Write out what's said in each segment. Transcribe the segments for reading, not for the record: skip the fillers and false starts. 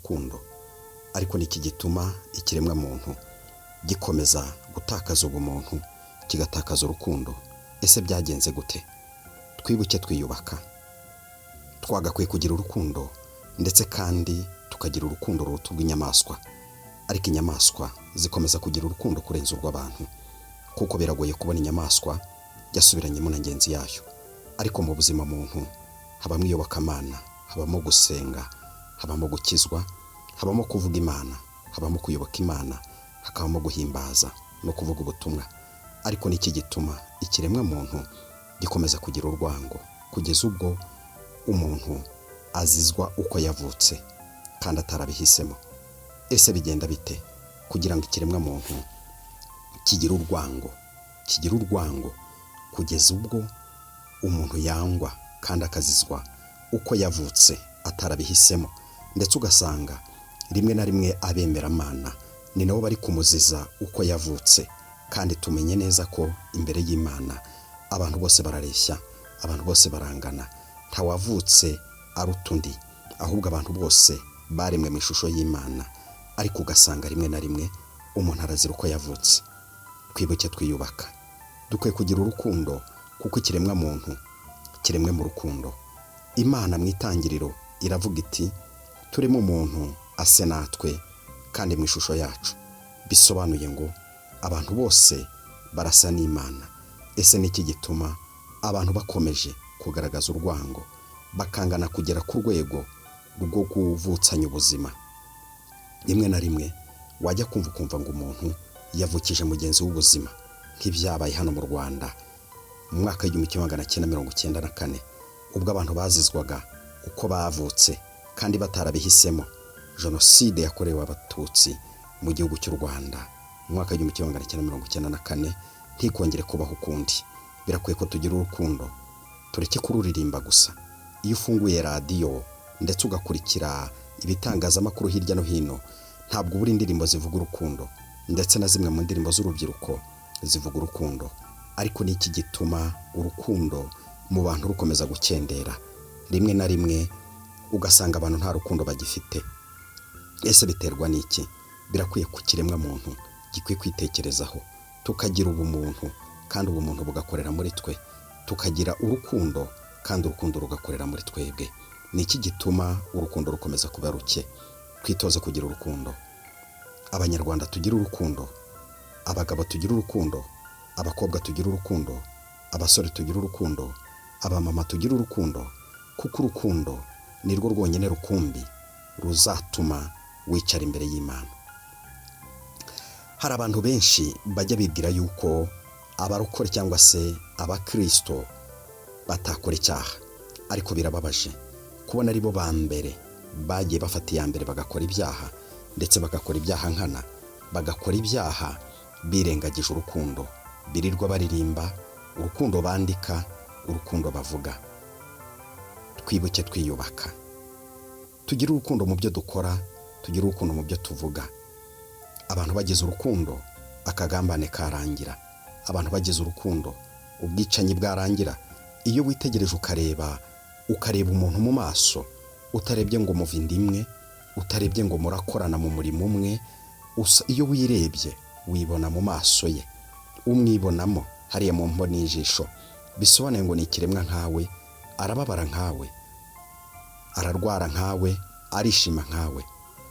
urukundo, ariko niki gituma ikiremwa muntu gikomeza gutakaza ubumuntu kigatakaza urukundo? Ese byagenze gute? Twibuke twiyubaka. Twagakwiye kugira urukundo, ndetse kandi tukagira urukundo ruruta urw'inyamaswa. Ariko inyamaswa zikomeza kugira urukundo kurenza urw'abantu, kuko biragoye kubona inyamaswa yasubiranyemo na ngenzi yayo. Ariko mu buzima muntu habamo iyobokamana, habamo gusenga, habamo gukizwa, habamo kuvuga Imana, habamo kuyoboka Imana, hakabamo guhimbaza no kuvuga ubutumwa. Ariko niki gituma ikiremwa muntu gikomeza kugira urwango, kugeza ubwo umuntu azizwa uko yavutse kandi atarabihisemo? Ese bigenda bite kugira ngo ikiremwa muntu kigira urwango kugeza ubwo umuntu yangwa kandi akazizwa uko yavutse atarabihisemo? Ndetse ugasanga rimwe na rimwe abemeramana ni nabo bari kumuziza uko yavutse, kandi tumenye neza ko imbere y'Imana abantu bose barareshya, abantu bose barangana, ntawavutse aruta undi, ahubwo abantu bose baremwe mu ishusho y'Imana. Ariko ugasanga rimwe na rimwe umuntu arazira uko yavutse. Twibuke twiyubaka. Dukwiye kugira urukundo, kuko ikiremwa muntu kiremwe mu rukundo. Imana mu itangiriro iravuga iti turimo umuntu ase natwe kandi mu ishusho yacu. Bisobanuye ngo abantu bose barasa n'Imana. Ese niki gituma abantu bakomeje kugaragaza urwango, bakangana kugera ku rwego rwo kuvutsanya ubuzima? Rimwe na rimwe wajya kumva ngo umuntu yavukije mugenzi w'ubuzima, nk'ibyabaye hano mu Rwanda mu mwaka w'1994, ubwo abantu bazizwaga uko bavutse kandi batarabihisemo. Jenoside yakorewe Abatutsi mu gihugu cy'u Rwanda mu mwaka w'1994 ntikongere kubaho ukundi. Birakwiye ko tugira urukundo, tureke kururirimba gusa. Iyo ufunguye radiyo ndetse ugakurikira ibitangazamakuru hirya no hino, ntabwo buri indirimbo zivuga urukundo, ndetse na zimwe mu ndirimbo z'urubyiruko zivuga urukundo. Ariko niki gituma urukundo mu bantu rukomeza gukendera? Rimwe na rimwe ugasanga abantu nta rukundo bagifite. Ese biterwa n'iki? Birakwiye ku kiremwa muntu gikwiye kwitekerezaho, tukagira ubumuntu, kandi ubumuntu bugakorera muri twe, tukagira urukundo, kandi urukundo rugakorera muri twebwe. Niki gituma urukundo rukomeza kuba ruke? Twitoze kugira urukundo. Abanyarwanda tugira urukundo, abagabo tugira urukundo, abakobwa tugira urukundo, abasore tugira urukundo, abamama tugira urukundo, kuko urukundo ni rwo rwonyine rukumbi ruzatuma wicara imbere y'Imana. Hari abantu benshi bajya bibwira yuko abarokore cyangwa se abakristo batakora icyaha, ariko birababaje kubona ari bo ba mbere bagiye bafata iya mbere bagakora ibyaha, ndetse bagakora ibyaha nkana, bagakora ibyaha birengagije urukundo. Birirwa baririmba urukundo, bandika urukundo, bavuga. Twibuke twiyubaka. Tugira urukundo mu byo dukora, tugira urukundo mu byo tuvuga. Abantu bagize urukundo akagambane karangira. Abantu bagize urukundo ubwicanyi bwarangira. Iyo witegereje ukareba umuntu mu maso, utarebye ngo muvinda imwe, utarebye ngo murakorana mu murimo umwe, iyo wirebye wibona mu maso ye, umwibonamo hariya mu mboni y'ijisho. Bisobanuye ngo ni ikiremwa nkawe, arababara nkawe, ararwara nkawe, arishima nkawe.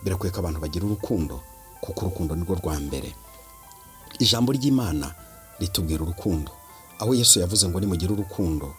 Birakwiye ko abantu bagira urukundo, kuko urukundo nirwo rwa mbere. Ijambo ry'Imana ritubwira urukundo, aho Yesu yavuze ngo nimugire urukundo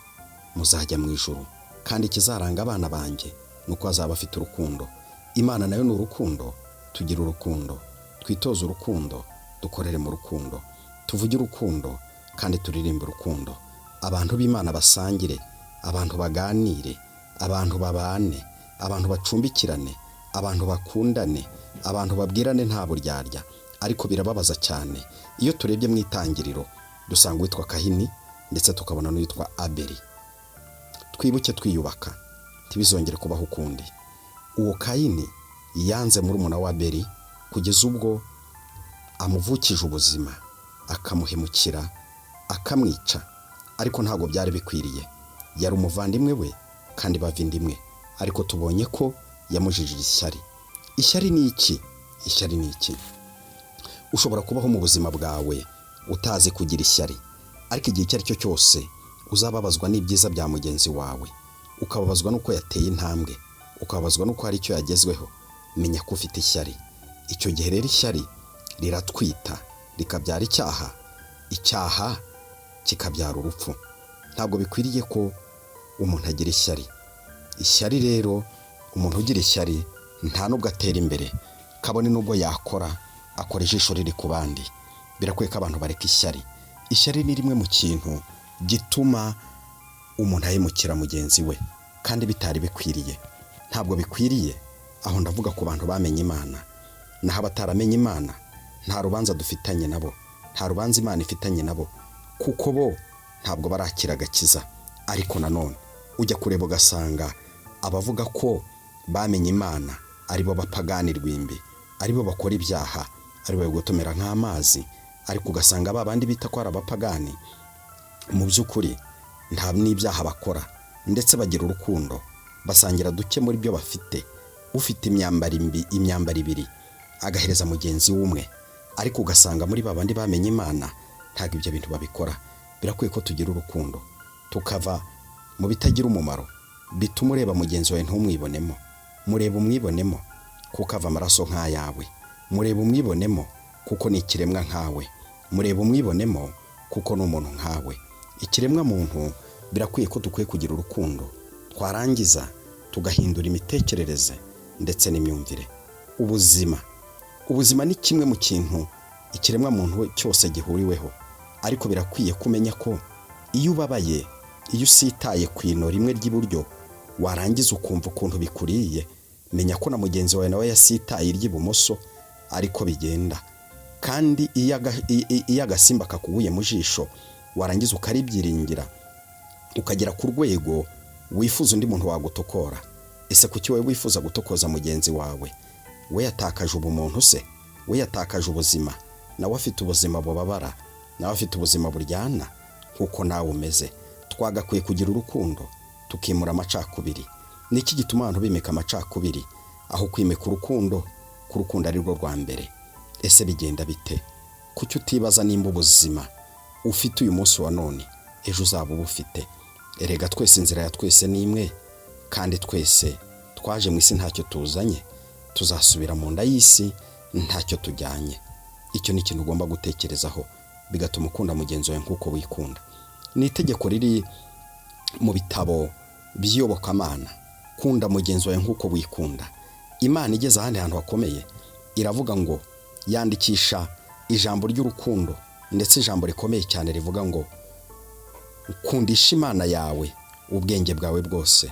muzajya mu ijuru, kandi ikizaranga abana banjye nuko azaba afite urukundo. Imana nayo ni urukundo. Tugira urukundo, twitoze urukundo, dukorere mu rukundo, tuvuge urukundo, kandi turirimbe urukundo. Abantu b'Imana basangire, abantu baganire, abantu babane, abantu bacumbikirane, abantu bakundane, abantu babwirane nta buryarya. Ariko birababaza cyane iyo turebye mu itangiriro dusanga witwa Kahini, ndetse tukabona n'uwitwa Abeli. Twibuke twiyubaka, ntibizongere kubaho ukundi. Uwo Kahini yanze murumuna wa Abeli kugeza ubwo amuvukije ubuzima, akamuhemukira, akamwica. Ariko ntabwo byari bikwiriye. Yari umuvandimwe we kandi bavindimwe, ariko tubonye ko yamujijije ishyari. Ishyari ni iki? Ishyari ni iki? Ushobora kubaho mu buzima bwawe utazi kugira ishyari, ariko igihe icyo ari cyo cyose uzababazwa n'ibyiza bya mugenzi wawe, ukababazwa n'uko yateye intambwe, ukababazwa n'uko hari icyo yagezweho, menya ko ufite ishyari. Icyo gihe rero ishyari riratwita, rikabyara icyaha, icyaha kikabyara urupfu. Ntabwo bikwiriye ko umuntu agira ishyari. Ishyari rero, umuntu ugira ishyari nta nubwo atera imbere, kabone nubwo yakora akora ijisho riri ku bandi. Birakwiye ko abantu bareka ishyari. Ishyari ni rimwe mu kintu gituma umuntu ahemukira mugenzi we, kandi bitari bikwiriye. Ntabwo bikwiriye. Aho ndavuga ku bantu bamenye Imana, naho abataramenye Imana nta rubanza dufitanye nabo, nta rubanza Imana ifitanye nabo, kuko bo ntabwo barakira agakiza. Ariko nanone ujya kureba ugasanga abavuga ko bamenye Imana aribo bapagani rwimbi, aribo bakora ibyaha, aribo bagotomera nk'amazi. Ariko ugasanga babandi bita ko ari abapagani, mu by'ukuri nta n'ibyaha bakora, ndetse bagira urukundo, basangira duke muri byo bafite. Ufite imyambaro ibiri agahereza mugenzi w'umwe, ariko ugasanga muri babandi bamenye Imana ntabwo ibyo bintu babikora. Birakwiye ko tugira urukundo, tukava mu bitagira umumaro bituma ureba mugenzi wawe ntumwibonemo. Mureba umwibonemo kuko ava amaraso nk'ayawe, mureba umwibonemo kuko ni ikiremwa nkawe, mureba umwibonemo kuko ni umuntu nkawe. Ikiremwa muntu birakwiye ko dukwiye kugira urukundo, twarangiza tugahindura imitekerereze ndetse n'imyumvire. Ubuzima ni kimwe mu kintu ikiremwa muntu cyose gihuriweho, ariko birakwiye kumenya ko iyo ubabaye, iyo usitaye ku ino rimwe ry'iburyo, warangiza ukumva ukuntu bikuriye, menya ko na mugenzi wawe nawe yasitaye iry'ibumoso, ariko bigenda. Kandi iyo agasimba kakuguye mu jisho, warangiza ukaribyiringira, ukagera ku rwego wifuza undi muntu wagutokora. Ese kuki wowe wifuza gutokoza mugenzi wawe? We yatakaje ubumuntu se? We yatakaje ubuzima? Nawe afite ubuzima bubabara, nawe afite ubuzima buryana nkuko nawe umeze. Twagakwiye kugira urukundo, tukimura amacakubiri. Niki gituma abantu bimeka amacakubiri aho kwimeka urukundo? Ku rukundo ari rwo rwa mbere. Ese bigenda bite? Kuki utibaza nimba ubuzima ufite uyu munsi wa none ejo uzaba ubufite? Erega twese inzira ya twese ni imwe, kandi twese twaje mu isi ntacyo tuzanye, tuzasubira mu nda y'isi ntacyo tujyanye. Icyo ni ikintu ugomba gutekerezaho, bigatuma ukunda mugenzi wawe nk'uko wikunda. Ni itegeko riri mu bitabo by'iyobokamana, kunda mugenzi wawe nk'uko wikunda. Imana igeze ahandi hantu hakomeye iravuga ngo, yandikisha ijambo ry'urukundo, ndetse ijambo rikomeye cyane rivuga ngo, kundisha Imana yawe ubwenge bwawe bwose,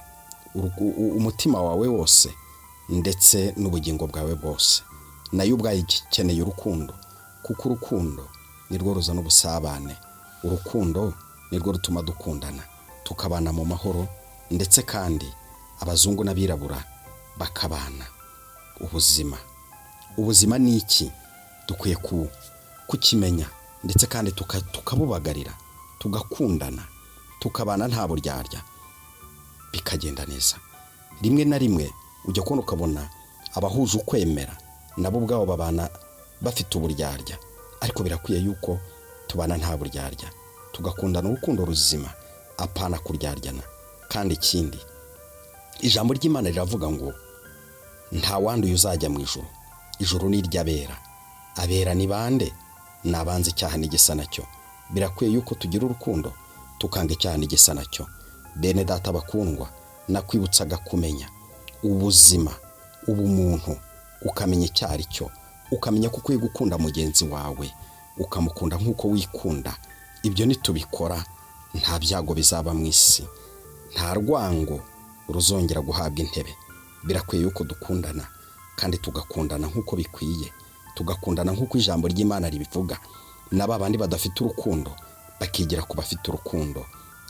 umutima wawe wose, ndetse n'ubugingo bwawe bwose. Nayo ubwayo ikeneye urukundo, kuko urukundo nirwo ruzana ubusabane. Urukundo nirwo rutuma dukundana, tukabana mu mahoro, ndetse kandi abazungu n'abirabura bakabana. Ubuzima ni iki? Dukwiye kukimenya, ndetse kandi tukabubagarira, tugakundana, tukabana nta buryarya, bikagenda neza. Rimwe na rimwe ujya kubona ukabona abahuje ukwemera nabo ubwabo babana bafite uburyarya, ariko birakwiye yuko tubana nta buryarya, tugakundana urukundo ruzima, apana kuryaryana. Kandi ikindi, ijambo ry'Imana riravuga ngo, nta wanduye uzajya mu ijuru. Ijuru ni iry'abera. Abera ni bande? Ni abanze icyaha n'igisa nacyo. Birakwiye yuko tugira urukundo, tukanga icyaha n'igisa nacyo. Bene data bakundwa, nakwibutsaga kumenya ubuzima, ubumuntu, ukamenya icyo ari cyo, ukamenya ko ukwiye gukunda mugenzi wawe, ukamukunda nk'uko wikunda. Ibyo nitubikora nta byago bizaba mu isi, nta rwango ruzongera guhabwa intebe. Birakwiye yuko dukundana, kandi tugakundana nk'uko bikwiye, tugakundana nk'uko ijambo ry'Imana ribivuga. N'aba bandi badafite urukundo bakigira ku bafite urukundo.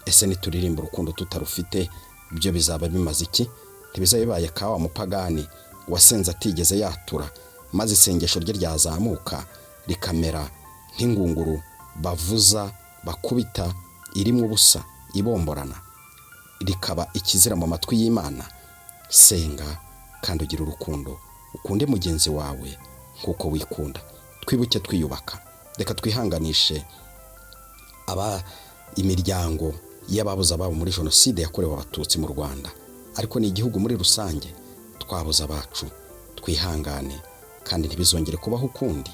Ese nituririmba urukundo tutarufite, ibyo bizaba bimaze iki? Ntibizabe bibaye kawa mupagani wasenze atigeze yatura, maze isengesho rye ryazamuka rikamera nk'ingunguru bavuza bakubita irimo ubusa ibomborana, rikaba ikizira mu matwi y'Imana. Senga kandi ugira urukundo, ukunde mugenzi wawe nk'uko wikunda. Twibuke twiyubaka, reka twihanganishe imiryango y'ababuze ababo muri jenoside yakorewe abatutsi mu Rwanda, ariko ni igihugu muri rusange twabuze abacu. Twihangane kandi ntibizongere kubaho ukundi,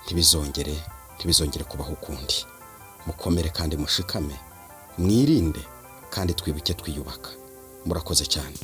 ntibizongere kubaho ukundi. Mukomere kandi mushikame, mwirinde kandi twibuke twiyubaka. Murakoze cyane.